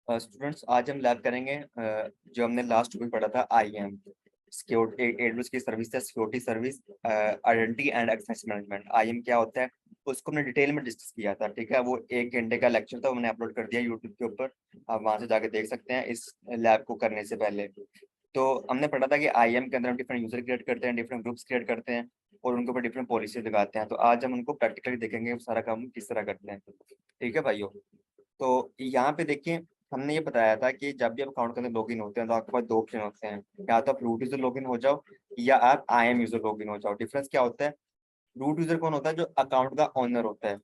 Students, आज हम lab करेंगे जो हमने लास्ट टॉपिक पढ़ा था, आईएम सिक्योरिटी एडब्ल्यूएस की सर्विस है, security service identity and access management. IAM क्या होता है उसको हमने डिटेल में डिस्कस किया था। ठीक है, वो 1 घंटे का लेक्चर था, वो मैंने अपलोड कर दिया यूट्यूब के ऊपर। आप वहां से जाके देख सकते हैं इस लैब को करने से पहले। तो हमने पढ़ा था कि आईएम के अंदर हम डिफरेंट यूजर क्रिएट करते हैं, डिफरेंट ग्रुप्स क्रिएट करते हैं और उनके ऊपर डिफरेंट पॉलिसी लगाते हैं। तो आज हम उनको प्रैक्टिकली देखेंगे वो सारा काम किस तरह करते हैं। ठीक है भाइयों, तो यहाँ पे देखिए, हमने ये बताया था कि जब भी आप अकाउंट के अंदर लॉगिन होते हैं तो आपके पास दो ऑप्शन होते हैं। या तो आप रूट यूजर लॉगिन हो जाओ या आप आईएम यूजर लॉगिन हो जाओ। डिफरेंस क्या होता है? रूट यूजर कौन होता है? जो अकाउंट का ओनर होता है।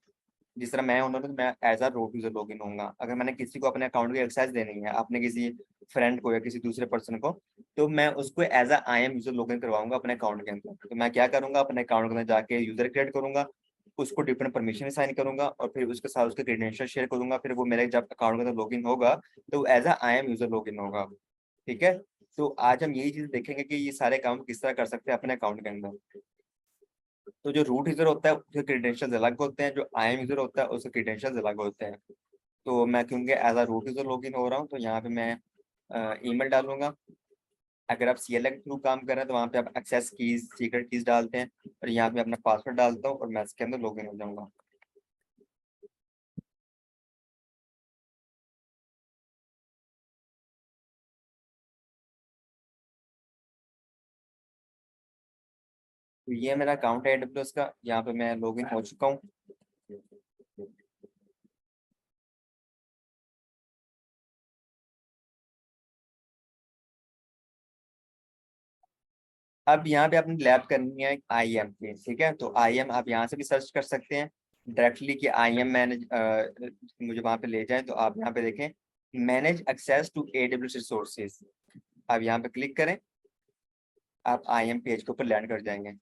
जिस तरह मैं ओनर हूँ तो मैं as a root user login होऊंगा। अगर मैंने किसी को अपने अकाउंट की एक्सेस देनी है, अपने किसी फ्रेंड को या किसी दूसरे पर्सन को, तो मैं उसको as a IAM user login करवाऊंगा अपने अकाउंट के अंदर। तो मैं क्या करूंगा, अपने अकाउंट के अंदर जाके यूजर क्रिएट करूंगा, उसको डिफरेंट परमिशन असाइन करूंगा और फिर उसके साथ उसके क्रेडेंशियल शेयर करूंगा। फिर वो मेरे जब अकाउंट के अंदर लॉगिन होगा तो as a IAM user login होगा। ठीक है, तो आज हम यही चीज देखेंगे कि ये सारे काम किस तरह कर सकते हैं अपने अकाउंट के अंदर। तो जो रूट यूजर होता है उसके क्रेडेंशियल्स अलग होते हैं, जो आई एम यूजर होता है उसके क्रेडेंशियल्स अलग होते हैं। तो मैं क्योंकि as a root user login हो रहा हूँ तो यहाँ पे मैं ईमेल डालूंगा। अगर आप सीएलए के थ्रू काम कर रहे हैं तो वहाँ पे आप एक्सेस कीज सीक्रेट कीज डालते हैं और यहाँ पे अपना पासवर्ड डालता हूँ और मैं इसके अंदर लॉगिन हो जाऊंगा। तो ये मेरा अकाउंट है AWS का, यहाँ पे मैं लॉगिन हो चुका हूँ। अब यहाँ पे आपने लैब करनी है आईएम की। ठीक है, तो आईएम आप यहाँ से भी सर्च कर सकते हैं डायरेक्टली कि आईएम मैनेज मुझे वहाँ पे ले जाए। तो आप यहाँ पे देखें manage access to AWS resources. आप यहाँ पे क्लिक करें, आप आईएम पेज के ऊपर लैंड कर जाएंगे।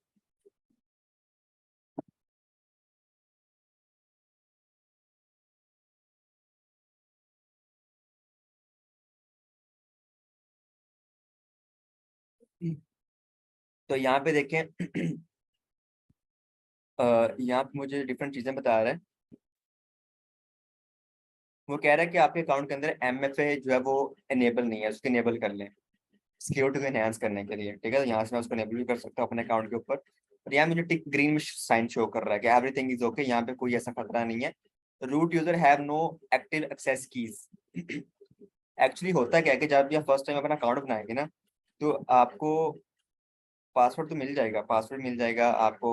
तो यहाँ पे देखें यहाँ पे मुझे डिफरेंट चीजें बता रहा है। वो कह रहा है कि आपके अकाउंट के अंदर एमएफए जो है वो इनेबल नहीं है, उसको इनेबल कर लें सिक्योरिटी को एनहांस करने के लिए। ठीक है, तो यहाँ से मैं उसको इनेबल भी कर सकता हूँ अपने अकाउंट के ऊपर। और यहाँ मुझे टिक ग्रीन में साइन शो कर रहा है कि एवरीथिंग इज ओके, यहाँ पे कोई ऐसा खतरा नहीं है। Root user have no active access keys. Actually होता क्या है कि जब भी आप फर्स्ट टाइम अपना अकाउंट बनाएंगे ना, तो आपको पासवर्ड तो मिल जाएगा, पासवर्ड मिल जाएगा आपको।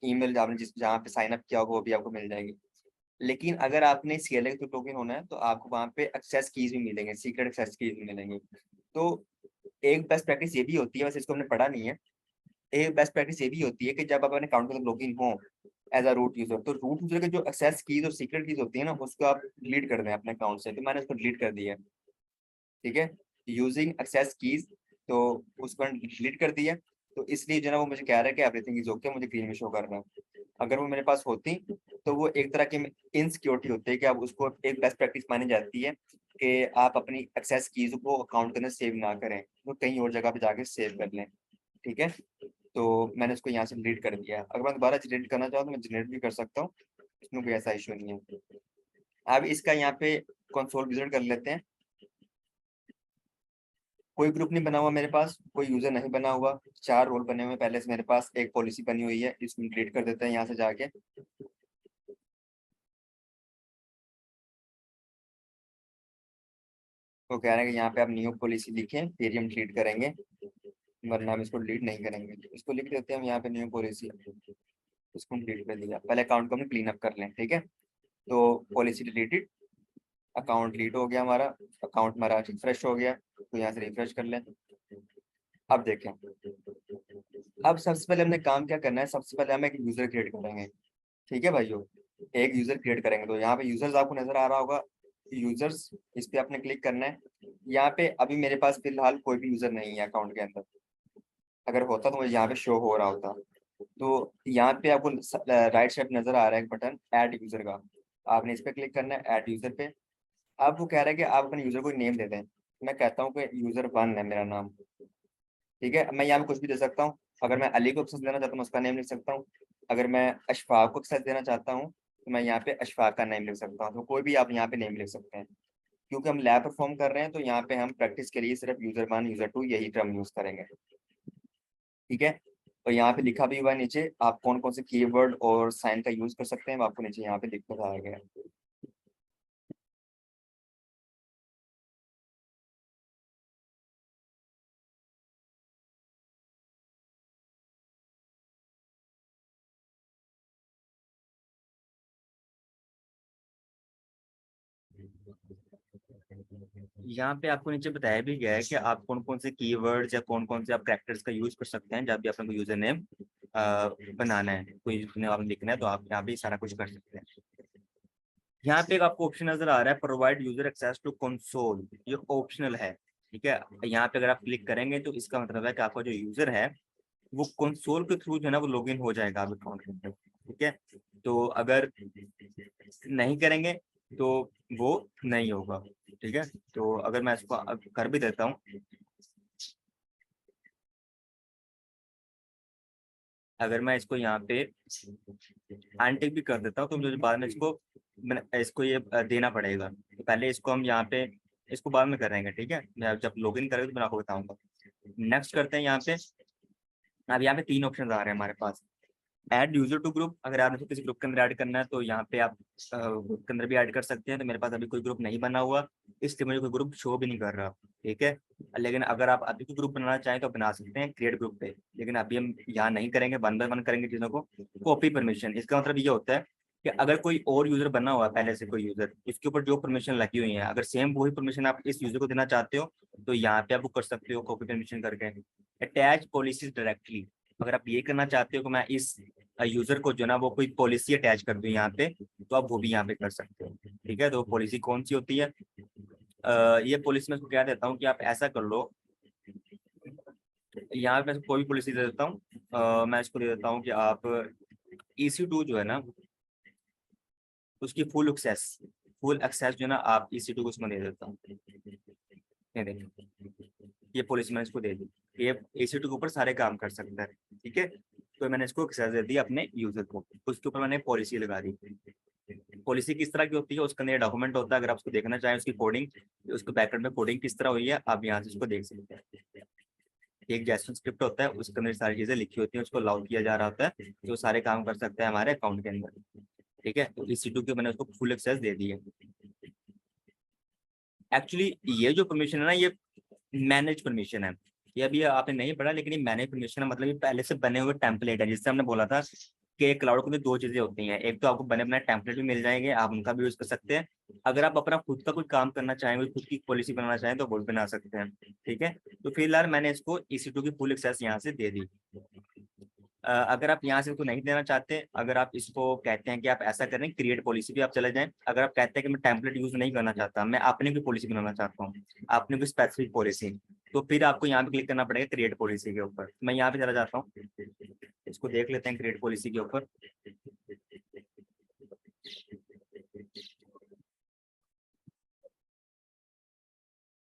ईमेल आपने जिस जहाँ पे साइन अप किया होगा वो भी आपको मिल जाएगी। लेकिन अगर आपने सीएलए के थ्रू लॉगिन होना है तो आपको वहाँ पे एक्सेस कीज भी मिलेंगे, सीक्रेट एक्सेस कीज भी मिलेंगी। तो एक बेस्ट प्रैक्टिस ये भी होती है, वैसे इसको हमने पढ़ा नहीं है। एक बेस्ट प्रैक्टिस ये भी होती है कि जब आप अपने अकाउंट में लॉगिन हो एज अ रूट यूजर, तो रूट यूजर के जो एक्सेस कीज और सीक्रेट कीज होती है ना, उसको आप डिलीट कर दें अपने अकाउंट से। तो मैंने उसको डिलीट कर दिया है। ठीक है, यूजिंग एक्सेस कीज, तो उसको डिलीट कर दिया। तो इसलिए जो ना वो मुझे कह रहा है कि एवरीथिंग इज ओके, मुझे ग्रीन में शो कर रहा है। अगर वो मेरे पास होती तो वो एक तरह की इनसिक्योरिटी होती है कि आप उसको एक बेस्ट प्रैक्टिस मानी जाती है कि आप अपनी एक्सेस कीज को अकाउंट के अंदर सेव ना करें, वो कहीं और जगह पे जाके सेव कर लें। ठीक है, तो मैंने उसको यहाँ से डिलीट कर दिया। अगर मैं दोबारा जनरेट करना चाहूँ तो मैं जनरेट भी कर सकता हूँ, इसमें कोई ऐसा इशू नहीं है। अब इसका यहाँ पे कंसोल विजिट कर लेते हैं। कोई ग्रुप नहीं बना हुआ मेरे पास, कोई यूजर नहीं बना हुआ। 4 रोल बने हुए हैं पहले से मेरे पास, एक पॉलिसी बनी हुई है, इसको डिलीट कर देते हैं यहाँ से जाके। तो कह रहे हैं कि यहाँ पे आप न्यू पॉलिसी लिखें फिर हम डिलीट करेंगे, वरना हम इसको डिलीट नहीं करेंगे। तो इसको लिख देते हैं हम यहाँ पे न्यू पॉलिसी, इसको डिलीट कर दिया। पहले अकाउंट को हम क्लीन अप कर लें। ठीक है, तो पॉलिसी डिलीटेड, अकाउंट डिलीट हो गया हमारा, अकाउंट हमारा रिफ्रेश हो गया। तो यहाँ से रिफ्रेश कर लें। अब देखें, अब सबसे पहले हमने काम क्या करना है, सबसे पहले हम एक यूजर क्रिएट करेंगे। ठीक है भाइयों, एक यूजर क्रिएट करेंगे। तो यहाँ पे यूजर्स आपको नजर आ रहा होगा, यूजर्स, इस पे आपने क्लिक करना है। यहाँ पे अभी मेरे पास फिलहाल कोई भी यूजर नहीं है अकाउंट के अंदर। अगर होता तो मुझे यहाँ पे शो हो रहा होता। तो यहाँ पे आपको राइट साइड नजर आ रहा है एक बटन ऐड यूजर का, आपने इस पे क्लिक करना है ऐड यूजर पे। अब वो कह रहा है कि आप अपने यूजर को नेम दे दें। मैं कहता हूँ कि यूजर 1 है मेरा नाम। ठीक है, मैं यहाँ पे कुछ भी दे सकता हूँ। अगर मैं अली को एक्सेस देना चाहता हूँ उसका नेम लिख सकता हूँ। अगर मैं अशफाक को एक्सेस देना चाहता हूँ तो मैं यहाँ पे अशफाक का नेम लिख सकता हूँ। तो कोई भी आप यहाँ पे नेम लिख सकते हैं। क्योंकि हम लैब परफॉर्म कर रहे हैं तो यहाँ पे हम प्रैक्टिस के लिए सिर्फ यूजर 1 यूजर 2 यही टर्म यूज करेंगे। ठीक है, तो यहाँ पे लिखा भी हुआ है नीचे आप कौन कौन से कीवर्ड और साइन का यूज कर सकते हैं, वो आपको नीचे यहाँ पे लिख बताया गया है। यहाँ पे आपको नीचे बताया भी गया है कि आप कौन कौन से कीवर्ड्स या कौन कौन से आप कैरेक्टर्स का यूज कर सकते हैं जब भी अपने को यूजर नेम बनाना है, कोई यूजर नेम आपने लिखना है तो आप यहाँ पे सारा कुछ कर सकते हैं। यहाँ पे एक आपको ऑप्शन नजर आ रहा है provide user access to console, ये ऑप्शनल है। ठीक है, यहाँ पे अगर आप क्लिक करेंगे तो इसका मतलब है कि आपका जो यूजर है वो कंसोल के थ्रू जो है ना वो लॉगिन हो जाएगा आप अकाउंट के अंदर। ठीक है, तो अगर नहीं करेंगे तो वो नहीं होगा। ठीक है, तो अगर मैं इसको अब कर भी देता हूँ, अगर मैं इसको यहाँ पे अनटिक भी कर देता हूँ तो मुझे बाद में इसको ये देना पड़ेगा। तो पहले इसको हम यहाँ पे इसको बाद में करेंगे। ठीक है, मैं जब लॉगिन करेंगे तो मैं आपको बताऊंगा। नेक्स्ट करते हैं यहाँ पे। अब यहाँ पे 3 ऑप्शन आ रहे हैं हमारे पास। ऐड यूजर टू ग्रुप, अगर आपने किसी ग्रुप के अंदर ऐड करना है तो यहाँ पे आप ग्रुप के अंदर भी ऐड कर सकते हैं। तो मेरे पास अभी कोई ग्रुप नहीं बना हुआ, इसलिए मुझे कोई ग्रुप शो भी नहीं कर रहा। ठीक है, लेकिन अगर आप अभी कोई ग्रुप बनाना चाहें तो बना सकते हैं क्रिएट ग्रुप पे, लेकिन अभी हम यहाँ नहीं करेंगे, 1 बाय 1 करेंगे चीजों को। कॉपी परमिशन, इसका मतलब ये होता है कि अगर कोई और यूजर बना हुआ है पहले से कोई यूजर, इसके ऊपर जो परमिशन लगी हुई है, अगर सेम वही परमिशन आप इस यूजर को देना चाहते हो तो यहाँ पे आप वो कर सकते हो कॉपी परमिशन करके। अटैच पॉलिसीज डायरेक्टली, अगर आप ये करना चाहते हो कि मैं इस यूजर को जो ना वो कोई पॉलिसी अटैच कर दूं यहाँ पे, तो आप वो भी यहाँ पे कर सकते हो। ठीक है, तो पॉलिसी कौन सी होती है, ये पॉलिसी मैं इसको क्या देता हूँ कि आप ऐसा कर लो। यहाँ पे मैं कोई भी पॉलिसी दे देता हूँ, मैं इसको दे देता हूँ कि आप EC2 जो है ना उसकी फुल एक्सेस जो है ना आप EC2 को उसमें दे देता हूँ। ये देखिए, ये पॉलिसी मैंने इसको दे दी, ये EC2 के ऊपर सारे काम कर सकता है। ठीक है, तो मैंने इसको एक्सेस दे दी अपने यूजर को, उसके ऊपर मैंने पॉलिसी लगा दी। पॉलिसी किस तरह की होती है, उसके अंदर डॉक्यूमेंट होता है, अगर आप उसको देखना चाहें उसकी कोडिंग, उसके बैकएंड में कोडिंग किस तरह हुई है आप यहाँ से उसको देख सकते हैं। एक जैसन स्क्रिप्ट होता है, उसके अंदर सारी चीजें लिखी होती हैं, उसको लॉग किया जा रहा होता है, तो सारे काम कर सकते हैं हमारे अकाउंट के अंदर। ठीक है, तो EC2 के मैंने उसको फुल एक्सेस दे दी है। एक्चुअली ये जो परमिशन है ना ये मैनेज परमिशन है, ये अभी आपने नहीं पढ़ा लेकिन ये मैनेज परमिशन है, मतलब ये पहले से बने हुए टेम्पलेट है। जिससे हमने बोला था कि क्लाउड के अंदर 2 चीजें होती हैं, एक तो आपको बने बनाए टेम्पलेट भी मिल जाएंगे, आप उनका भी यूज कर सकते हैं। अगर आप अपना खुद का कोई काम करना चाहें, खुद की पॉलिसी बनाना चाहें तो वो भी बना सकते हैं। ठीक है, तो फिलहाल मैंने इसको EC2 की फुल एक्सेस यहाँ से दे दी। अगर आप यहाँ से इसको नहीं देना चाहते, अगर आप इसको कहते हैं कि आप ऐसा करें क्रिएट पॉलिसी भी आप चले जाएं, अगर आप कहते हैं कि मैं टेम्पलेट यूज नहीं करना चाहता, मैं अपनी कोई पॉलिसी बनाना चाहता हूँ, अपनी कोई स्पेसिफिक पॉलिसी, तो फिर आपको यहाँ पे क्लिक करना पड़ेगा क्रिएट पॉलिसी के ऊपर। मैं यहाँ पे चला जाता हूँ, इसको देख लेते हैं क्रिएट पॉलिसी के ऊपर।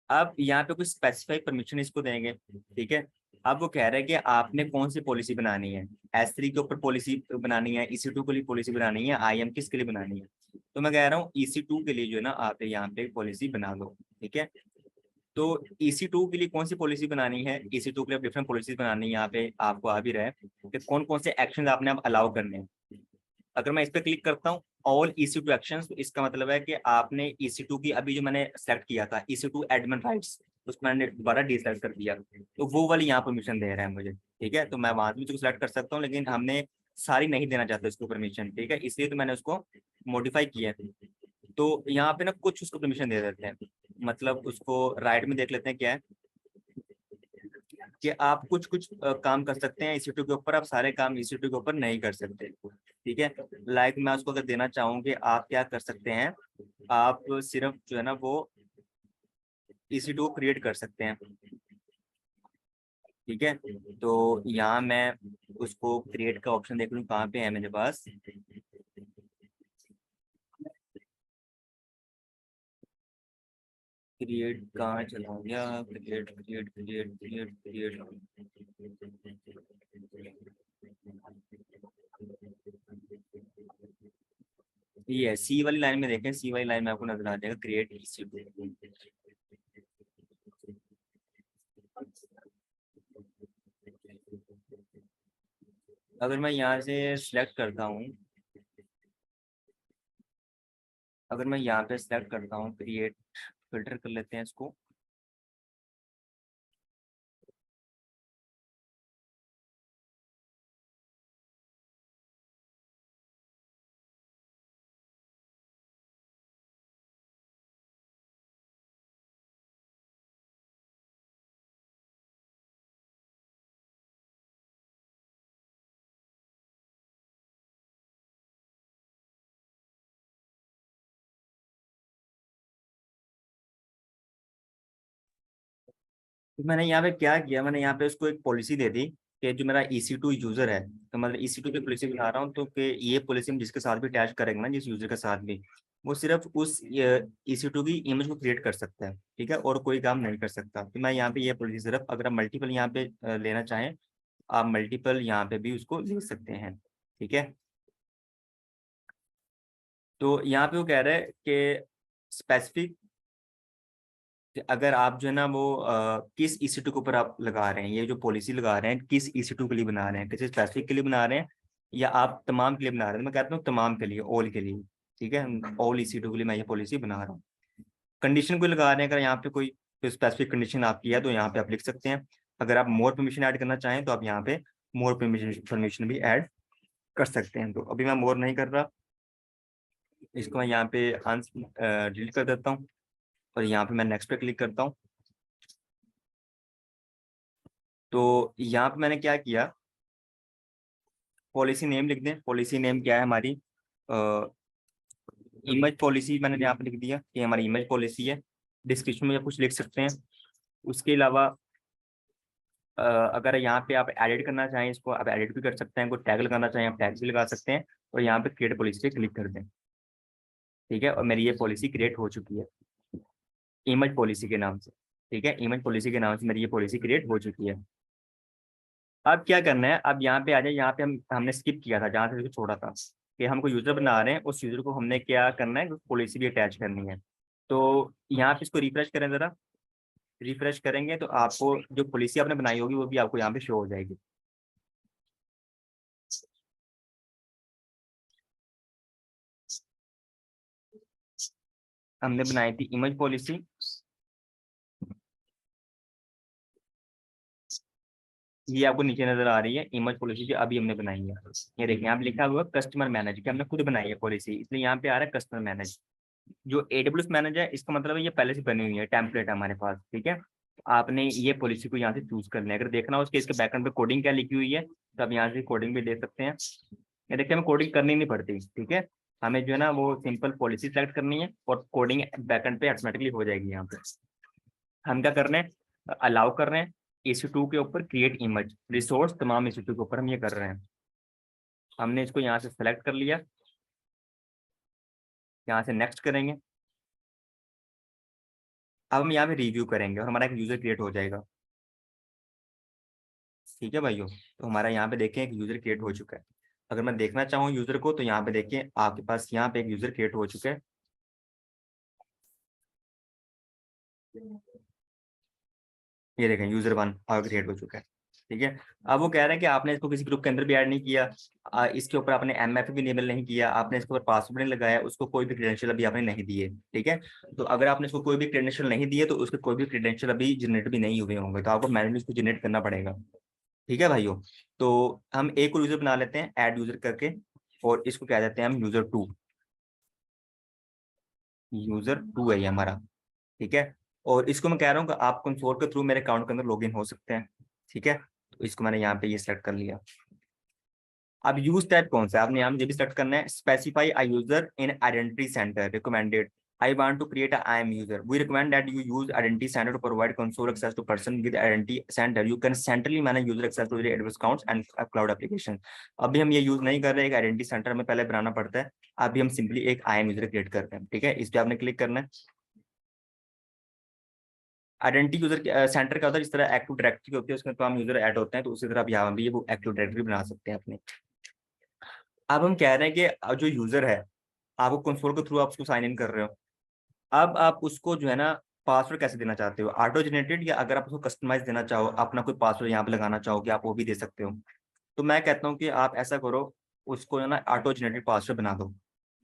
अब यहाँ पे कुछ स्पेसिफाइड परमिशन इसको देंगे। ठीक है, अब वो कह रहे हैं कि आपने कौन सी पॉलिसी बनानी है, S3 के ऊपर पॉलिसी बनानी है, EC2 के लिए पॉलिसी बनानी है, IM किसके लिए बनानी है। तो मैं कह रहा हूँ EC2 के लिए जो है ना आप यहाँ पे पॉलिसी बना लो। ठीक है, तो EC2 के लिए कौन सी पॉलिसी बनानी है, EC2 के लिए डिफरेंट पॉलिसीज बनानी है, यहाँ पे आपको आ भी रहा है कि कौन कौन से एक्शन आपने अब अलाउ करने हैं। अगर मैं इस पर क्लिक करता हूँ ऑल EC2 एक्शंस, तो इसका मतलब है कि आपने EC2 की अभी जो मैंने सेलेक्ट किया था EC2 एडमिन राइट्स, उसको मैंने दोबारा डिसेलेक्ट कर दिया, तो वो वाली यहाँ परमिशन दे रहा है मुझे। ठीक है, तो मैं वहां भी उसको सिलेक्ट कर सकता हूँ, लेकिन हमने सारी नहीं देना चाहते उसको परमिशन। ठीक है, इसलिए तो मैंने उसको मॉडिफाई किया है। तो यहाँ पे ना कुछ उसको परमिशन दे देते हैं, मतलब उसको राइट में देख लेते हैं क्या है कि आप कुछ कुछ काम कर सकते हैं EC2 के ऊपर, आप सारे काम EC2 के ऊपर नहीं कर सकते। ठीक है, लाइक मैं उसको अगर देना चाहूँ कि आप क्या कर सकते हैं, आप सिर्फ जो है ना वो EC2 क्रिएट कर सकते हैं। ठीक है, तो यहाँ मैं उसको क्रिएट का ऑप्शन देख लूँ कहाँ पे है मेरे पास। क्रिएट कहाँ चला गया, create create create create create. ये सी वाली लाइन में देखें, सी वाली लाइन में आपको नजर आ जाएगा क्रिएट EC2। अगर मैं यहाँ से सिलेक्ट करता हूँ, अगर मैं यहाँ पे सिलेक्ट करता हूँ क्रिएट, फिल्टर कर लेते हैं इसको। तो मैंने यहाँ पे क्या किया, मैंने यहाँ पे उसको एक पॉलिसी दे दी कि जो मेरा EC2 यूजर है, तो मतलब EC2 की पॉलिसी बना रहा हूँ, तो कि ये पॉलिसी हम जिसके साथ भी अटैच करेंगे ना, जिस यूजर के साथ भी, वो सिर्फ उस EC2 की इमेज को क्रिएट कर सकता है, ठीक है, और कोई काम नहीं कर सकता। तो मैं यहाँ पे ये पॉलिसी सिर्फ, अगर आप मल्टीपल यहाँ पे लेना चाहें, आप मल्टीपल यहाँ पे भी उसको ले सकते हैं, ठीक है। तो यहाँ पे वो कह रहा है कि स्पेसिफिक, अगर आप जो है ना वो किस EC2 के ऊपर आप लगा रहे हैं, ये जो पॉलिसी लगा रहे हैं किस EC2 के लिए बना रहे हैं, किसी स्पेसिफिक के लिए बना रहे हैं या आप तमाम के लिए बना रहे हैं। मैं कहता हूँ तमाम के लिए, ऑल के लिए, ठीक है, ऑल EC2 के लिए मैं ये पॉलिसी बना रहा हूँ। कंडीशन को लगा रहे हैं, अगर यहाँ पे कोई स्पेसिफिक कंडीशन आपकी है तो यहाँ पे आप लिख सकते हैं। अगर आप मोर परमिशन ऐड करना चाहें तो आप यहाँ पे मोर परमिशन भी ऐड कर सकते हैं। तो अभी मैं मोर नहीं कर रहा, इसको मैं यहाँ पे डिलीट कर देता हूँ और यहाँ पे मैं नेक्स्ट पे क्लिक करता हूँ। तो यहाँ पे मैंने क्या किया, पॉलिसी नेम लिख दें। पॉलिसी नेम क्या है हमारी, इमेज पॉलिसी मैंने यहाँ पे लिख दिया कि हमारी इमेज पॉलिसी है। डिस्क्रिप्शन में कुछ लिख सकते हैं। उसके अलावा अगर यहाँ पे आप एडिट करना चाहें, इसको आप एडिट भी कर सकते हैं, कोई टैग लगाना चाहें आप टैग भी लगा सकते हैं, और यहाँ पे क्रिएट पॉलिसी पे क्लिक कर दें, ठीक है। और मेरी ये पॉलिसी क्रिएट हो चुकी है इमेज पॉलिसी के नाम से, ठीक है, इमेज पॉलिसी के नाम से मेरी ये पॉलिसी क्रिएट हो चुकी है। अब क्या करना है, अब यहाँ पे आ जाए, यहाँ पे हमने स्किप किया था जहाँ से इसको छोड़ा था, कि हमको यूजर बना रहे हैं, उस यूजर को हमने क्या करना है, पॉलिसी भी अटैच करनी है। तो यहाँ पे इसको रिफ्रेश करें जरा, रिफ्रेश करेंगे तो आपको जो पॉलिसी आपने बनाई होगी वो भी आपको यहाँ पे शो हो जाएगी। हमने बनाई थी इमेज पॉलिसी, ये आपको नीचे नजर आ रही है इमेज पॉलिसी जो अभी हमने बनाई है। ये देखिए यहाँ पे लिखा हुआ कस्टमर मैनेज, कि हमने खुद बनाई है पॉलिसी, इसलिए यहाँ पे आ रहा है कस्टमर मैनेज। जो AWS मैनेज है इसका मतलब है ये पहले से बनी हुई है, टेम्पलेट है हमारे पास, ठीक है। आपने ये पॉलिसी को यहाँ से चूज कर लिया। अगर देखना हो उसके इसके बैकएंड पे कोडिंग क्या लिखी हुई है तो आप यहाँ से कोडिंग भी दे सकते हैं। ये देखिए हमें कोडिंग करनी नहीं पड़ती, ठीक है। हमें जो है ना वो सिंपल पॉलिसी सेलेक्ट करनी है और कोडिंग बैकएंड पे ऑटोमेटिकली हो जाएगी। यहाँ पे हम क्या कर रहे हैं, अलाउ कर रहे हैं EC2 के ऊपर क्रिएट इमेज रिसोर्स, तमाम EC2 के ऊपर हम ये कर रहे हैं। हमने इसको यहाँ से सेलेक्ट कर लिया, यहाँ से नेक्स्ट करेंगे। अब हम यहाँ पे रिव्यू करेंगे और हमारा एक यूजर क्रिएट हो जाएगा, ठीक है भाइयों। तो हमारा यहाँ पे देखें एक यूजर क्रिएट हो चुका है। अगर मैं देखना चाहूँ यूजर को तो यहाँ पे देखिए आपके पास यहाँ पे एक यूजर क्रिएट हो चुका है, ये देखें यूजर 1 क्रिएट हो चुका है, ठीक है। अब वो कह रहे हैं कि आपने इसको किसी ग्रुप के अंदर भी ऐड नहीं किया, इसके ऊपर आपने MFA भी इनेबल नहीं किया, आपने इसके ऊपर पासवर्ड नहीं लगाया, उसको कोई भी क्रेडेंशियल अभी आपने नहीं दिए, ठीक है। तो अगर आपने इसको कोई भी क्रेडेंशियल नहीं दिए तो उसके कोई भी क्रेडेंशियल अभी जनरेट भी नहीं हुए होंगे, तो आपको मैनुअली इसको जनरेट करना पड़ेगा, ठीक है भाइयों। तो हम एक और यूजर बना लेते हैं ऐड यूजर करके, और इसको कह देते हैं हम यूजर 2। यूजर 2 है ये हमारा, ठीक है। और इसको मैं कह रहा हूँ कि आप कंसोल के थ्रू मेरे अकाउंट के अंदर लॉगिन हो सकते हैं, ठीक है। तो इसको मैंने यहाँ पे ये सेलेक्ट कर लिया। अब यूज टाइप कौन सा है आपने यहाँ पे भी सेलेक्ट करना है, specify a user in identity centre recommended. I want to create a IAM user, we recommend that you use identity centre to provide console access to person with identity centre, you can centrally manage user access to AWS accounts and cloud application. अभी हम ये use नहीं कर रहे, एक identity centre हमें पहले बनाना पड़ता है। अभी हम सिंपली एक IAM यूजर क्रिएट करते हैं, ठीक है। इस पे आपने क्लिक करना है। आइडेंटिटी यूजर सेंटर का होता है, जिस तरह एक्टिव डायरेक्टरी होती है उसमें तमाम यूजर ऐड होते हैं, तो उसी तरह अब यहाँ भी वो एक्टिव डायरेक्टरी बना सकते हैं अपने। अब हम कह रहे हैं कि जो यूजर है आपको कंसोल के थ्रू आप उसको साइन इन कर रहे हो। अब आप उसको जो है ना पासवर्ड कैसे देना चाहते हो, ऑटो जनरेटेड, या अगर आप उसको कस्टमाइज देना चाहो, अपना कोई पासवर्ड यहाँ पे लगाना चाहो कि आप वो भी दे सकते हो। तो मैं कहता हूँ कि आप ऐसा करो, उसको है ना ऑटो जनरेटेड पासवर्ड बना दो।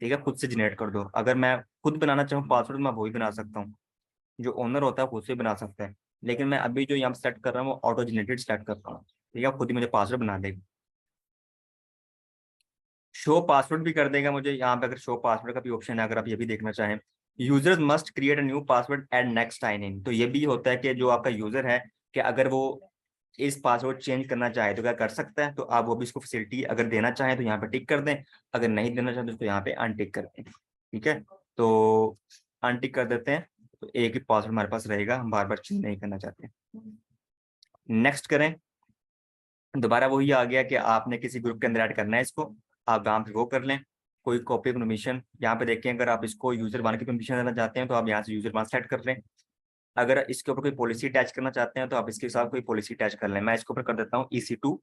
ठीक है, खुद से जनरेट कर दो। अगर मैं खुद बनाना चाहूँ पासवर्ड, मैं वही बना सकता हूँ। जो ओनर होता है खुद से बना सकता है। लेकिन मैं अभी जो यहाँ सेट कर रहा हूँ वो ऑटो जनरेटेड सेट कर रहा हूँ। ठीक है, खुद ही मुझे पासवर्ड बना देगा। शो पासवर्ड भी कर देगा मुझे यहाँ पे, अगर शो पासवर्ड का भी ऑप्शन है, अगर आप ये भी देखना चाहें। Users must create a new password at next sign in. तो ये भी होता है कि जो आपका यूजर है, कि अगर वो इस पासवर्ड चेंज करना चाहे तो क्या कर सकता है। तो आप वो भी इसको फैसिलिटी अगर देना चाहें तो यहाँ पे टिक कर दें, अगर नहीं देना चाहें तो उसको यहाँ पे अनटिक कर दें। ठीक है, तो अनटिक कर देते हैं। तो एक ही पासवर्ड हमारे पास रहेगा, हम बार बार चेंज नहीं करना चाहते। नेक्स्ट करें। दोबारा वही आ गया कि आपने किसी ग्रुप के अंदर ऐड करना है इसको, आप यहाँ पे वो कर लें। कोई कॉपी परमिशन यहाँ पे देखें, अगर आप इसको यूजर वन की परमिशन देना चाहते हैं तो आप यहाँ से यूजर वन सेट कर लें। अगर इसके ऊपर कोई पॉलिसी अटैच करना चाहते हैं तो आप इसके साथ कोई पॉलिसी अटैच कर लें। मैं इसके ऊपर कर देता हूँ EC2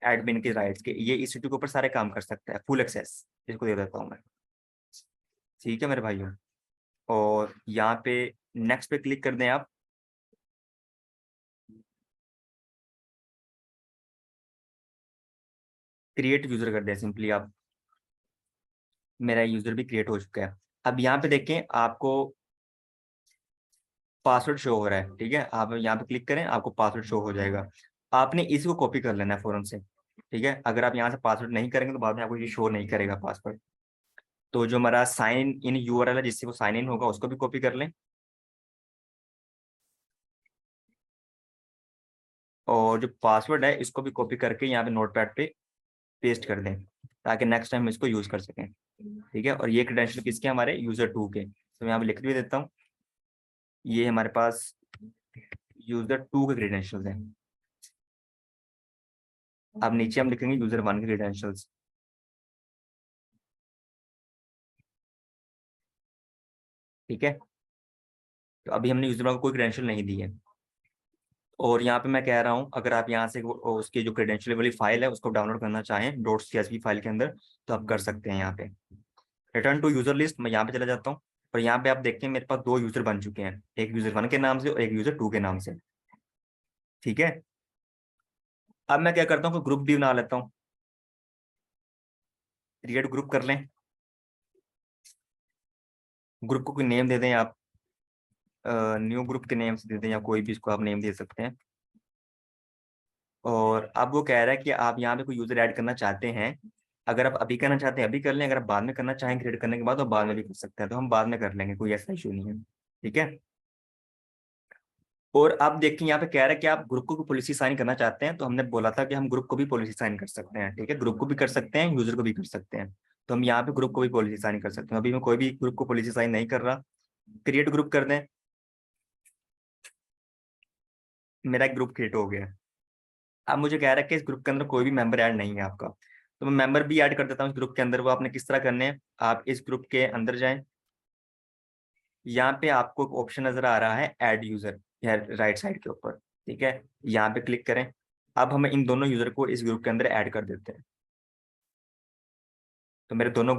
एडमिन के राइट्स के, ये EC2 के ऊपर सारे काम कर सकता है, फुल एक्सेस इसको दे देता हूँ मैं। ठीक है मेरे भाइयों, और यहाँ पे नेक्स्ट पे क्लिक कर दें आप। क्रिएट यूजर कर दें सिंपली आप। मेरा यूजर भी क्रिएट हो चुका है। अब यहाँ पे देखें, आपको पासवर्ड शो हो रहा है। ठीक है, आप यहाँ पे क्लिक करें, आपको पासवर्ड शो हो जाएगा। आपने इसी को कॉपी कर लेना है फौरन से। ठीक है, अगर आप यहाँ से पासवर्ड नहीं करेंगे तो बाद में आपको ये शो नहीं करेगा पासवर्ड। तो जो हमारा साइन इन URL है जिससे वो साइन इन होगा, उसको भी कॉपी कर लें। और जो पासवर्ड है इसको भी कॉपी करके यहाँ पे नोटपैड पे पेस्ट कर दें, ताकि नेक्स्ट टाइम इसको यूज कर सकें। ठीक है, और ये क्रेडेंशियल किसके, हमारे यूजर 2 के। तो यहाँ पे लिख भी देता हूँ, ये हमारे पास यूजर 2 के क्रेडेंशियल्स हैं। अब नीचे हम लिखेंगे यूजर 1 के क्रेडेंशियल्स। ठीक है, तो अभी हमने यूजर 1 को कोई क्रेडेंशियल नहीं दी है। और यहाँ पे मैं कह रहा हूँ, अगर आप यहाँ से उसकी जो क्रेडेंशियल वाली फाइल है उसको डाउनलोड करना चाहें .csv फाइल के अंदर, तो आप कर सकते हैं। यहाँ पे रिटर्न टू यूजर लिस्ट, मैं यहाँ पे चला जाता हूँ। और यहाँ पे आप देखते हैं मेरे पास 2 यूजर बन चुके हैं, एक यूजर 1 के नाम से और एक यूजर 2 के नाम से। ठीक है, अब मैं क्या करता हूँ, ग्रुप भी बना लेता हूँ। क्रिएट ग्रुप कर लें। ग्रुप को कोई नेम दे दें आप, न्यू ग्रुप के नेम से दे दें, या कोई भी इसको आप नेम दे सकते हैं। और अब वो कह रहा है कि आप यहाँ पे कोई यूजर ऐड करना चाहते हैं। अगर आप अभी करना चाहते हैं अभी कर लें, अगर आप बाद में करना चाहें क्रिएट करने के बाद, तो बाद में भी कर सकते हैं, तो हम बाद में कर लेंगे, कोई ऐसा इशू नहीं है। ठीक है, और आप देखिए यहाँ पे कह रहा है कि आप ग्रुप को भी पॉलिसी साइन करना चाहते हैं, तो हमने बोला था कि हम ग्रुप को भी पॉलिसी साइन कर सकते हैं। ठीक है, ग्रुप को भी कर सकते हैं, यूजर को भी कर सकते हैं। तो हम यहाँ पे ग्रुप को भी पॉलिसी साइन कर सकते हैं। अभी मैं कोई भी ग्रुप को पॉलिसी साइन नहीं कर रहा। क्रिएट ग्रुप कर दें, मेरा एक ग्रुप क्रिएट हो गया। अब मुझे कह रहा है कि इस ग्रुप के अंदर कोई भी मेंबर ऐड नहीं है आपका, तो मैं मेंबर भी ऐड कर देता हूँ इस ग्रुप के अंदर। वो आपने किस तरह करने हैं, आप इस ग्रुप के अंदर जाएं, यहाँ पे आपको एक ऑप्शन नजर आ रहा है ऐड यूजर, राइट साइड के ऊपर। ठीक है, यहाँ पे क्लिक करें। अब हम इन दोनों यूजर को इस ग्रुप के अंदर ऐड कर देते हैं। तो मेरे दोनों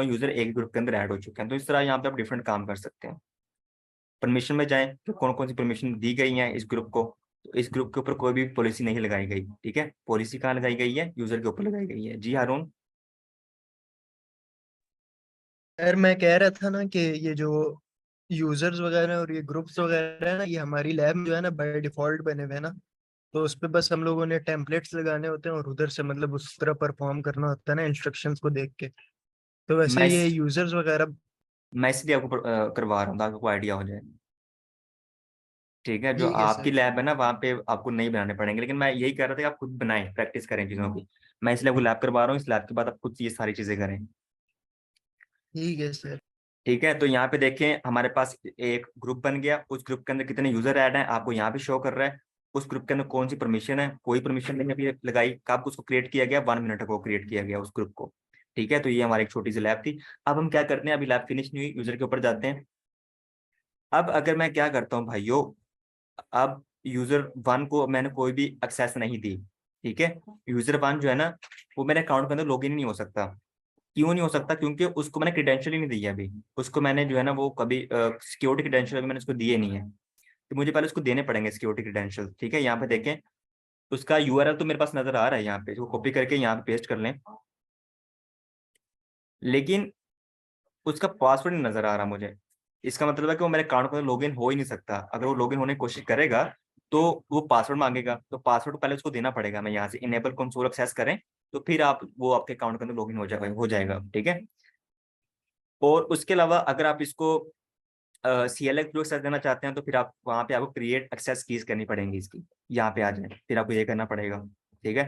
यूजर एक ही ग्रुप के अंदर ऐड हो चुके हैं। तो इस तरह यहाँ पे आप डिफरेंट काम कर सकते हैं। परमिशन में जाएं तो कौन कौन सी परमिशन दी गई है इस ग्रुप को। तो इस ग्रुप के ऊपर कोई भी पॉलिसी नहीं लगाई गई। ठीक है, पॉलिसी कहाँ लगाई गई है, यूजर के ऊपर लगाई गई है। जी हारून। यार मैं कह रहा था ना कि ये जो यूजर्स वगैरह और ये ग्रुप्स वगैरह है ना, ये हमारी लैब में जो है ना बाय डिफॉल्ट बने हुए हैं ना। तो उस पे बस हम लोगों ने टेम्पलेट्स लगाने होते हैं और उधर से मतलब उस तरह परफॉर्म करना होता है ना इंस्ट्रक्शंस को देख के। तो वैसे मैं ये इस यूजर्स वगैरह। मैं इसलिए आपको करवा रहा हूँ ताकि आपको आइडिया हो जाए। ठीक है, जो ठीक है आपकी सर। लैब है ना वहाँ पे आपको नहीं बनाने पड़ेंगे, लेकिन मैं यही कह रहा था कि आप खुद बनाएं, प्रैक्टिस करें चीज़ों की। मैं इसलिए आपको लैब करवा रहा हूँ, इस लैब के बाद आप खुद ये सारी चीज़ें करें। ठीक है सर। ठीक है, तो यहाँ पे देखें हमारे पास एक ग्रुप बन गया। उस ग्रुप के अंदर कितने यूजर ऐड हैं आपको यहाँ पे शो कर रहा है। उस ग्रुप के अंदर कौन सी परमिशन है, कोई परमिशन नहीं अभी लगाई। कब उसको क्रिएट किया गया, 1 मिनट को क्रिएट किया गया उस ग्रुप को। ठीक है, तो ये हमारी एक छोटी सी लैब थी। अब हम क्या करते हैं, अभी लैब फिनिश नहीं हुई, यूजर के ऊपर जाते हैं। अब अगर मैं क्या करता हूँ भाइयों, अब यूजर 1 को मैंने कोई भी एक्सेस नहीं दी। ठीक है, यूजर 1 जो है ना, वो मेरे अकाउंट के अंदर लॉगिन नहीं हो सकता। क्यों नहीं हो सकता? क्योंकि उसको मैंने क्रेडेंशियल ही नहीं दिया अभी। उसको मैंने जो है ना वो कभी सिक्योरिटी क्रेडेंशियल अभी मैंने उसको दिए नहीं है, तो मुझे पहले उसको देने पड़ेंगे सिक्योरिटी क्रेडेंशियल। ठीक है, यहाँ पे देखें, उसका यूआरएल तो मेरे पास नजर आ रहा है यहाँ पे, इसको कॉपी करके यहाँ पे पेस्ट कर लें, लेकिन उसका पासवर्ड नहीं नजर आ रहा मुझे। इसका मतलब है कि वो मेरे अकाउंट पर लॉगिन हो ही नहीं सकता। अगर वो लॉगिन होने की कोशिश करेगा तो वो पासवर्ड मांगेगा, तो पासवर्ड पहले उसको देना पड़ेगा। मैं यहाँ से इनेबल कंसोल एक्सेस करें तो फिर आप वो आपके अकाउंट के अंदर लॉगिन हो जाएगा। ठीक है, और उसके अलावा अगर आप इसको CLI थ्रू एक्सेस देना चाहते हैं तो फिर आप वहाँ पे आपको क्रिएट एक्सेस कीज करनी पड़ेंगी इसकी। यहाँ पे आ जाए, फिर आपको ये करना पड़ेगा। ठीक है,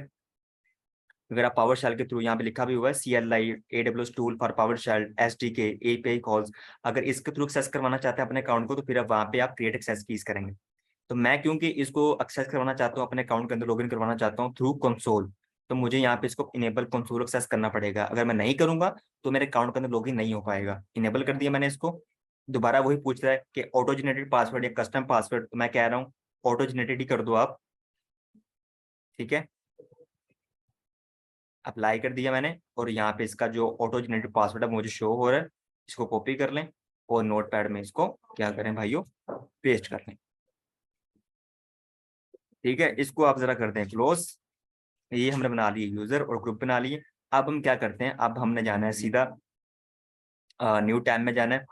अगर आप पावर शेल के थ्रू, यहाँ पे लिखा भी हुआ है CLI AWS tool for PowerShell SDK API calls, अगर इसके थ्रू एक्सेस करवाना चाहते हैं अपने अकाउंट को तो फिर आप वहाँ पे आप क्रिएट एक्सेस कीज करेंगे। तो मैं क्योंकि इसको एक्सेस करवाना चाहता हूँ, अपने अकाउंट के अंदर लॉगिन करवाना चाहता हूँ थ्रू कंसोल, तो मुझे यहाँ पे इसको इनेबल कंसोल एक्सेस करना पड़ेगा। अगर मैं नहीं करूंगा तो मेरे अकाउंट के अंदर लॉगिन नहीं हो पाएगा। इनेबल कर दिया मैंने इसको। दोबारा वही पूछ रहा है कि ऑटो जनरेटेड पासवर्ड या कस्टम पासवर्ड, तो मैं कह रहा हूँ ऑटो जनरेटेड ही कर दो आप। ठीक है, अप्लाई कर दिया मैंने, और यहाँ पे इसका जो ऑटो जनरेटेड पासवर्ड है मुझे शो हो रहा है। इसको कॉपी कर लें और नोट पैड में इसको क्या करें भाइयों, पेस्ट कर लें। ठीक है, इसको आप जरा कर दें क्लोज। ये हमने बना लिए यूजर और ग्रुप बना लिए। अब हम क्या करते हैं, अब हमने जाना है सीधा न्यू टैब में जाना है।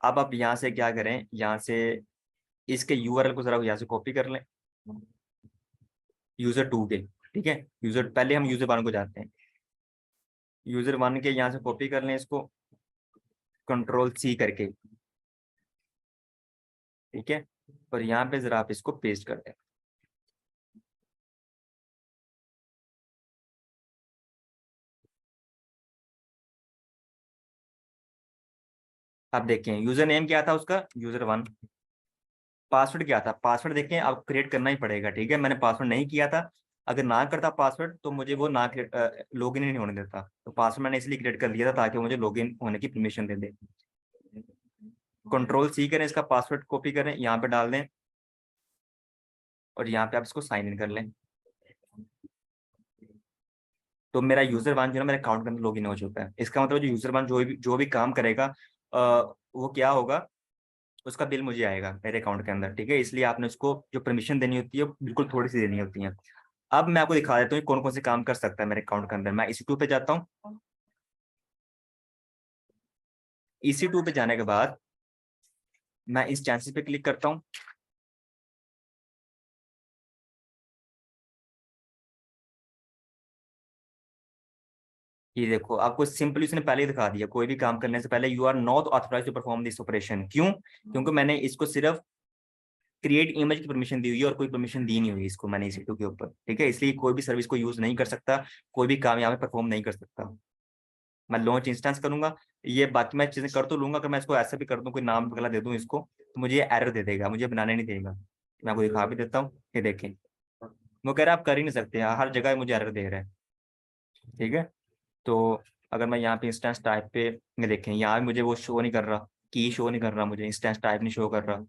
अब आप यहाँ से क्या करें, यहाँ से इसके यूआरएल को जरा यहाँ से कॉपी कर लें, यूजर 2 के। ठीक है, यूजर, पहले हम यूजर 1 को जाते हैं, यूजर 1 के यहाँ से कॉपी कर लें इसको Ctrl+C करके। ठीक है, और यहाँ पे जरा आप इसको पेस्ट कर दें। अब देखें यूजर नेम क्या था उसका, यूजर 1। पासवर्ड क्या था, पासवर्ड देखें अब क्रिएट करना ही पड़ेगा। ठीक है, मैंने पासवर्ड नहीं किया था। अगर ना करता पासवर्ड तो मुझे वो ना लॉगिन ही नहीं होने देता। तो पासवर्ड मैंने इसलिए क्रिएट कर लिया था ताकि मुझे लॉगिन होने की परमिशन दे दे। Ctrl+C करें, इसका पासवर्ड कॉपी करें, यहाँ पे डाल दें, और यहाँ पे आप इसको साइन इन कर लें। तो मेरा यूजर 1 जो है मेरे अकाउंट के अंदर लॉगिन हो चुका है। इसका मतलब जो यूजर 1 जो भी काम करेगा वो क्या होगा, उसका बिल मुझे आएगा मेरे अकाउंट के अंदर। ठीक है, इसलिए आपने उसको जो परमिशन देनी होती है वो बिल्कुल थोड़ी सी देनी होती है। अब मैं आपको दिखा देता हूँ कौन कौन से काम कर सकता है मेरे अकाउंट के अंदर। मैं EC2 पे जाता हूँ। EC2 पे जाने के बाद मैं इस चांसेस पे क्लिक करता हूँ। ये देखो, आपको सिंपली उसने पहले ही दिखा दिया, कोई भी काम करने से पहले you are not authorise to perform this operation. क्यों? क्योंकि मैंने इसको सिर्फ क्रिएट इमेज की परमिशन दी हुई है और कोई परमिशन दी नहीं हुई इसको मैंने EC2 के ऊपर। ठीक है, इसलिए कोई भी सर्विस को यूज नहीं कर सकता, कोई भी काम यहाँ पे परफॉर्म नहीं कर सकता। मैं लॉन्च इंस्टेंस करूंगा, ये बाकी मैं चीजें कर तो लूंगा। अगर मैं इसको ऐसे भी कर दूं, कोई नाम वगैरह दे दूं इसको, तो मुझे ये एरर दे देगा, मुझे बनाने नहीं देगा। मैं आपको दिखा भी देता हूँ, ये देखें, वो कह रहा है आप कर ही नहीं सकते, हर जगह मुझे एरर दे रहा है। ठीक है, तो अगर मैं यहाँ पे इंस्टेंस टाइप पे, ये देखें यहाँ मुझे वो शो नहीं कर रहा, की शो नहीं कर रहा, मुझे इंस्टेंस टाइप नहीं शो कर रहा।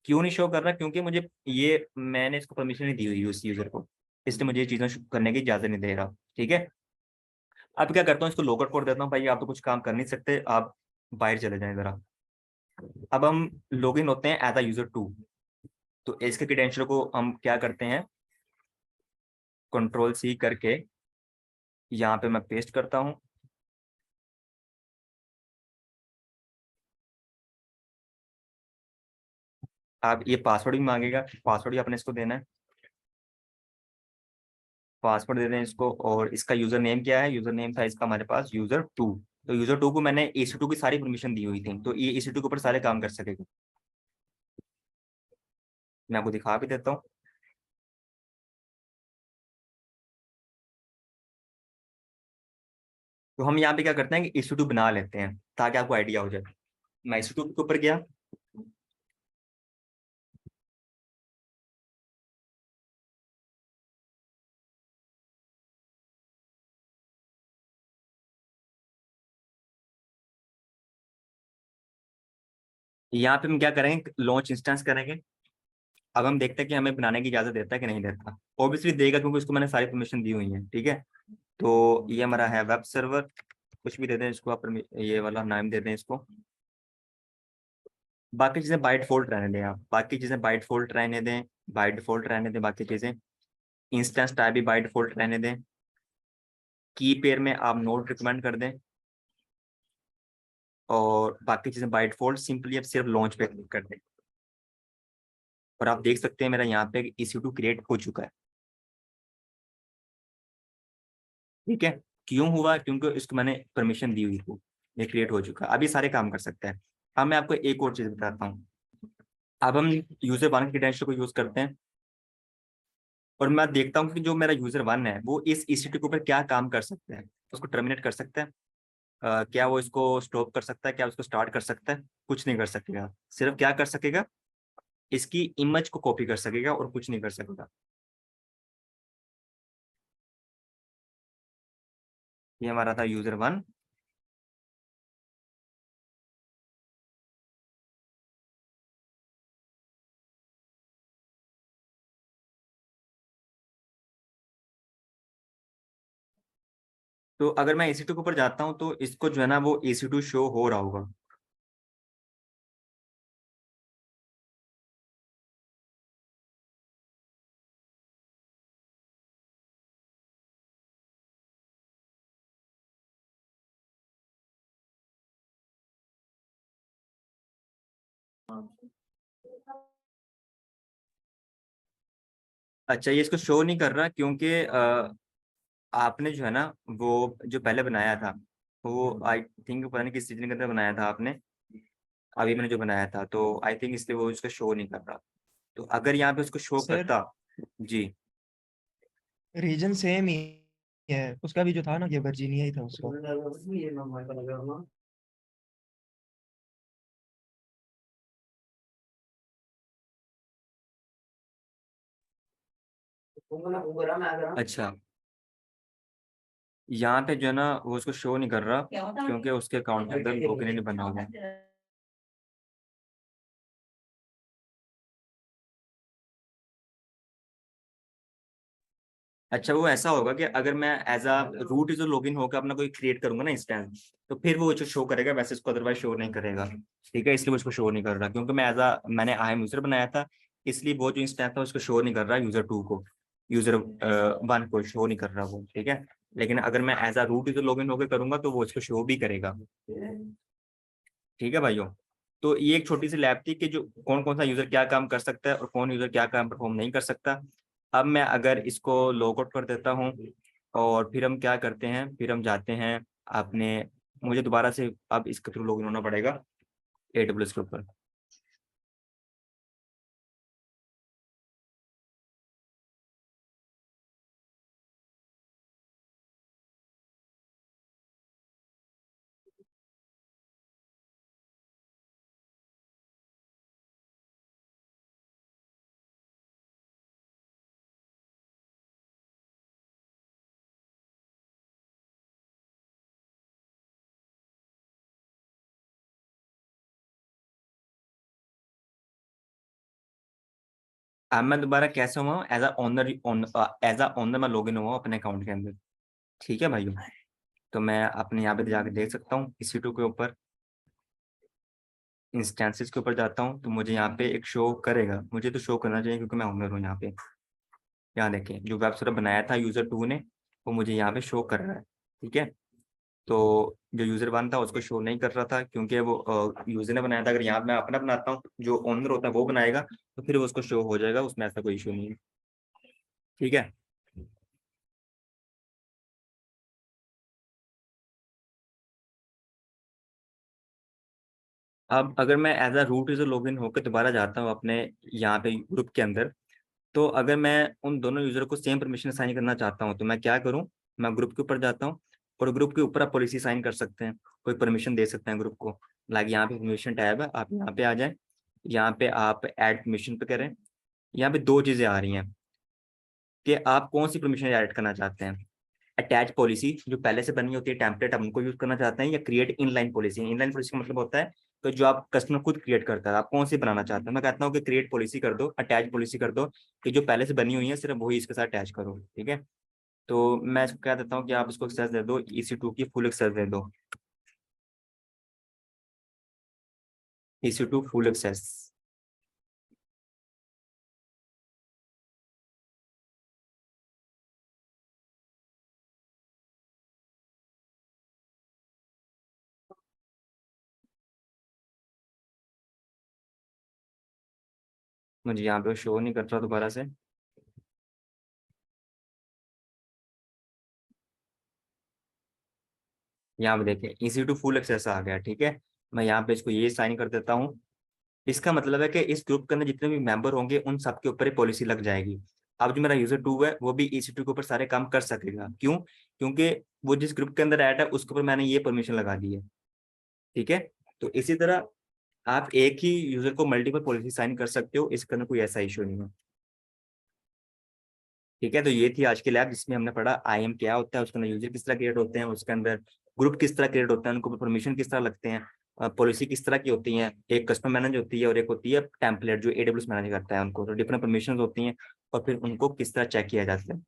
क्यों नहीं शो कर रहा? क्योंकि मुझे ये, मैंने इसको परमिशन नहीं दी हुई उस यूजर को, इसलिए मुझे ये चीजें करने की इजाजत नहीं दे रहा। ठीक है, अब क्या करता हूँ, इसको लॉग आउट कर देता हूँ, भाई आप तो कुछ काम कर नहीं सकते, आप बाहर चले जाएं जरा। अब हम लॉग इन होते हैं एज अ यूजर 2। तो इसके क्रेडेंशियल को हम क्या करते हैं, Ctrl+C करके यहाँ पे मैं पेस्ट करता हूँ। आप ये पासवर्ड भी मांगेगा, पासवर्ड भी आपने इसको देना है, पासवर्ड दे दें इसको। और इसका यूजर नेम क्या है, यूजर नेम था इसका हमारे पास यूजर 2। तो यूजर 2 को मैंने EC2 की सारी परमिशन दी हुई थी, तो ये EC2 के ऊपर सारे काम कर सकेगा। मैं आपको दिखा भी देता हूँ। तो हम यहाँ पे क्या करते हैं कि EC2 बना लेते हैं ताकि आपको आइडिया हो जाए। मैं EC2 के ऊपर गया, यहाँ पे हम क्या करेंगे, लॉन्च इंस्टेंस करेंगे। अब हम देखते हैं कि हमें बनाने की इजाजत देता है कि नहीं देता। ऑब्वियसली देगा, क्योंकि उसको मैंने सारी परमिशन दी हुई है। ठीक है, तो ये हमारा है वेब सर्वर। कुछ भी दे दें इसको, आप ये वाला नाम दे दें इसको। बाकी चीजें बाय डिफॉल्ट रहने दें, आप बाकी चीजें बाय डिफॉल्ट रहने दें, बाय डिफॉल्ट रहने दें बाकी चीजें। इंस्टेंस टाइप भी बाय डिफॉल्ट रहने दें। की पेयर में आप नोट रिकमेंड कर दें, और बाकी चीजें बाय डिफॉल्ट सिंपली अब सिर्फ लॉन्च पे क्लिक कर दें। और आप देख सकते हैं मेरा यहाँ पे EC2 क्रिएट हो चुका है। ठीक है, क्यों हुआ? क्योंकि इसको मैंने परमिशन दी हुई थी, ये क्रिएट हो चुका है, अभी सारे काम कर सकते हैं। अब मैं आपको एक और चीज बताता हूँ। अब हम यूजर वन की क्रेडेंशियल को यूज करते हैं, और मैं देखता हूँ कि जो मेरा यूजर वन है वो इस EC2 के ऊपर क्या काम कर सकता है। उसको टर्मिनेट कर सकता है, क्या वो इसको स्टॉप कर सकता है, क्या उसको स्टार्ट कर सकता है? कुछ नहीं कर सकेगा। सिर्फ क्या कर सकेगा, इसकी इमेज को कॉपी कर सकेगा और कुछ नहीं कर सकेगा। ये हमारा था यूजर वन। तो अगर मैं EC2 के ऊपर जाता हूँ तो इसको जो है ना वो EC2 शो हो रहा होगा। अच्छा, ये इसको शो नहीं कर रहा क्योंकि आपने जो है ना वो जो पहले बनाया था, वो आई थिंक पता नहीं किस सीजन के अंदर बनाया था आपने। अभी मैंने जो बनाया था तो आई थिंक इसलिए वो इसको शो नहीं कर रहा। तो अगर यहाँ पे उसको शो सर करता। जी। रीजन सेम ही है, उसका भी जो था ना ये वर्जीनिया ही था उसका। अच्छा, यहाँ पे जो है ना वो उसको शो नहीं कर रहा क्योंकि उसके अकाउंट के अंदर टोकन ही नहीं बना हुआ है। अच्छा, वो ऐसा होगा कि अगर मैं as a root user login होकर अपना कोई क्रिएट करूंगा ना इंस्टेंस, तो फिर वो जो शो करेगा, वैसे इसको अदरवाइज शो नहीं करेगा। ठीक है, इसलिए वो इसको शो नहीं कर रहा क्योंकि मैंने आई एम यूजर बनाया था, इसलिए वो जो इंस्टेंस था उसको शो नहीं कर रहा यूजर टू को, यूजर वन को शो नहीं कर रहा वो। ठीक है, लेकिन अगर मैं as a root user login होकर करूंगा तो वो इसको शो भी करेगा। ठीक है भाइयों, तो ये एक छोटी सी लैब थी कि जो कौन कौन सा यूजर क्या काम कर सकता है और कौन यूजर क्या काम परफॉर्म नहीं कर सकता। अब मैं अगर इसको लॉग आउट कर देता हूँ, और फिर हम क्या करते हैं, फिर हम जाते हैं अपने, मुझे दोबारा से अब इसके थ्रू लॉगिन होना पड़ेगा AWS के ऊपर। अब मैं दोबारा कैसे हुआ, as a owner, as a owner मैं लॉगिन हुआ हूँ अपने अकाउंट के अंदर। ठीक है भाइयों, तो मैं अपने यहाँ पे जाके देख सकता हूँ EC2 के ऊपर इंस्टेंसेस के ऊपर जाता हूँ तो मुझे यहाँ पे एक शो करेगा, मुझे तो शो करना चाहिए क्योंकि मैं ओनर हूँ यहाँ पे। यहाँ देखें, जो वेब सर्वर बनाया था यूजर टू ने, वो मुझे यहाँ पे शो कर रहा है। ठीक है, तो जो यूजर वन था उसको शो नहीं कर रहा था क्योंकि वो यूजर ने बनाया था। अगर यहाँ मैं अपना बनाता हूँ, जो ओनर होता है वो बनाएगा, तो फिर वो उसको शो हो जाएगा, उसमें ऐसा कोई इशू नहीं है। ठीक है। अब अगर मैं as a root user login होकर दोबारा जाता हूँ अपने यहाँ पे ग्रुप के अंदर, तो अगर मैं उन दोनों यूजर को सेम परमिशन साइन करना चाहता हूँ तो मैं क्या करूँ, मैं ग्रुप के ऊपर जाता हूँ, और ग्रुप के ऊपर आप पॉलिसी साइन कर सकते हैं, कोई परमिशन दे सकते हैं ग्रुप को। लाइक यहाँ पे परमिशन टैब है, आप यहाँ पे आ जाएं, यहाँ पे आप ऐड परमिशन पे करें। यहाँ पे दो चीजें आ रही हैं कि आप कौन सी परमिशन ऐड करना चाहते हैं। अटैच पॉलिसी जो पहले से बनी होती है टेम्पलेट, आप उनको यूज करना चाहते हैं, या create inline policy. Inline policy का मतलब होता है तो जो आप कस्टमर खुद क्रिएट करता है, आप कौन सी बनाना चाहते हैं। मैं कहता हूँ कि क्रिएट पॉलिसी कर दो, अटैच पॉलिसी कर दो, कि जो पहले से बनी हुई है सिर्फ वही इसके साथ अटैच करो। ठीक है, तो मैं इसको कह देता हूँ कि आप इसको एक्सेस दे दो, EC2 की फुल एक्सेस दे दो, EC2 फुल एक्सेस। मुझे यहाँ पे शो नहीं कर रहा दोबारा से। यहाँ पे देखिए EC2 फुल एक्सेस आ गया, ठीक है। मैं यहाँ पे इसको ये साइन कर देता हूँ। इसका मतलब है कि इस ग्रुप के अंदर जितने भी मेंबर होंगे उन सबके ऊपर ये पॉलिसी लग जाएगी। अब जो मेरा यूजर 2 है वो भी EC2 के ऊपर सारे काम कर सकेगा। क्यों? क्योंकि वो जिस ग्रुप के अंदर ऐड है उसके ऊपर मैंने ये परमिशन लगा दी है, ठीक है। तो इसी तरह आप एक ही यूजर को मल्टीपल पॉलिसी साइन कर सकते हो, इसके अंदर कोई ऐसा इशू नहीं है, ठीक है। तो ये थी आज की लैब जिसमें हमने पढ़ा IAM क्या होता है, उसके अंदर यूजर किस तरह क्रिएट होते हैं, उसके अंदर ग्रुप किस तरह क्रिएट होता है, उनको परमिशन किस तरह लगते हैं, पॉलिसी किस तरह की होती है, एक कस्टमर मैनेज होती है और एक होती है टेम्पलेट जो AWS मैनेज करता है उनको, तो डिफरेंट परमिशन होती हैं और फिर उनको किस तरह चेक किया जाता है।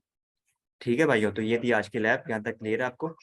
ठीक है भाइयों, तो ये थी आज की लैब, यहाँ तक क्लियर है आपको?